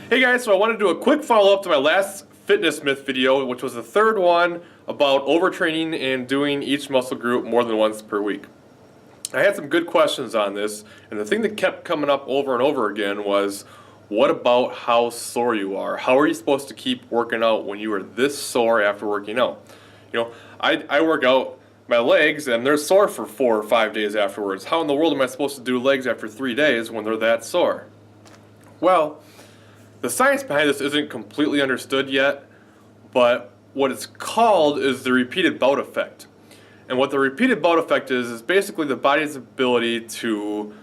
Hey guys, so I want to do a quick follow-up to my last fitness myth video, which was the third one about overtraining and doing each muscle group more than once per week. I had some good questions on this, and the thing that kept coming up over and over again was, what about how sore you are? How are you supposed to keep working out when you are this sore after working out? You know, I work out my legs and they're sore for 4 or 5 days afterwards. How in the world am I supposed to do legs after 3 days when they're that sore? Well, the science behind this isn't completely understood yet, but what it's called is the repeated bout effect. And what the repeated bout effect is basically the body's ability to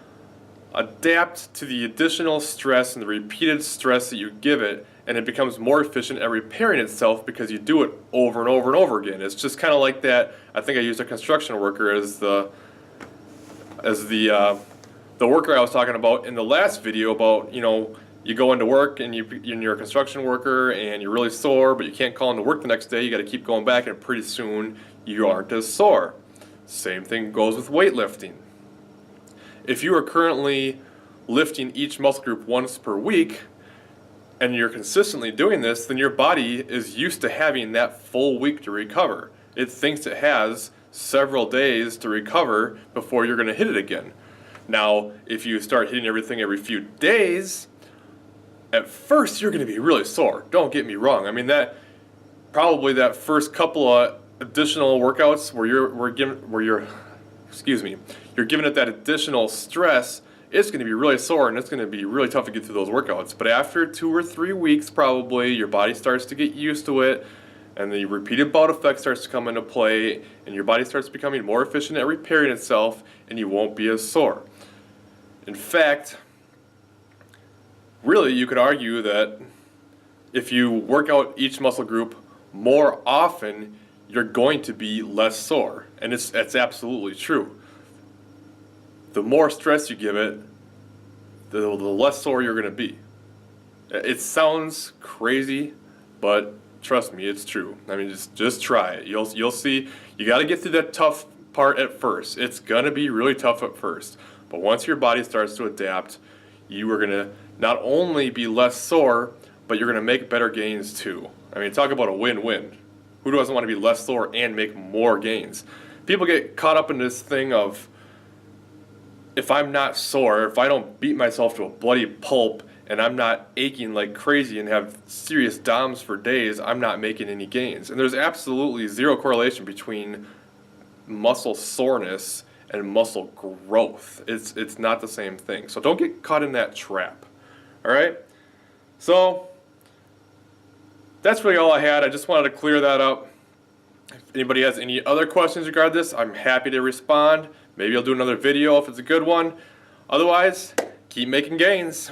adapt to the additional stress and the repeated stress that you give it, and it becomes more efficient at repairing itself because you do it over and over and over again. It's just kind of like that. I think I used a construction worker as the worker I was talking about in the last video about, you go into work and you're a construction worker and you're really sore, but you can't call into work the next day. You got to keep going back, and pretty soon you aren't as sore. Same thing goes with weightlifting. If you are currently lifting each muscle group once per week and you're consistently doing this, then your body is used to having that full week to recover. It thinks it has several days to recover before you're going to hit it again. Now, if you start hitting everything every few days, at first you're going to be really sore. Don't get me wrong. I mean, that first couple of additional workouts where you're giving it that additional stress, it's going to be really sore and it's going to be really tough to get through those workouts. But after 2 or 3 weeks, probably your body starts to get used to it, and the repeated bout effect starts to come into play, and your body starts becoming more efficient at repairing itself, and you won't be as sore. In fact, really, you could argue that if you work out each muscle group more often, you're going to be less sore. And it's absolutely true. The more stress you give it, the less sore you're going to be. It sounds crazy, but trust me, it's true. I mean, just try it. You'll see. You got to get through that tough part at first. It's going to be really tough at first. But once your body starts to adapt, you are going to not only be less sore, but you're going to make better gains too. I mean, talk about a win-win. Who doesn't want to be less sore and make more gains? People get caught up in this thing of, if I'm not sore, if I don't beat myself to a bloody pulp and I'm not aching like crazy and have serious DOMs for days, I'm not making any gains. And there's absolutely zero correlation between muscle soreness and muscle growth. It's not the same thing. So don't get caught in that trap. All right? So that's really all I had. I just wanted to clear that up. If anybody has any other questions regarding this, I'm happy to respond. Maybe I'll do another video if it's a good one. Otherwise, keep making gains.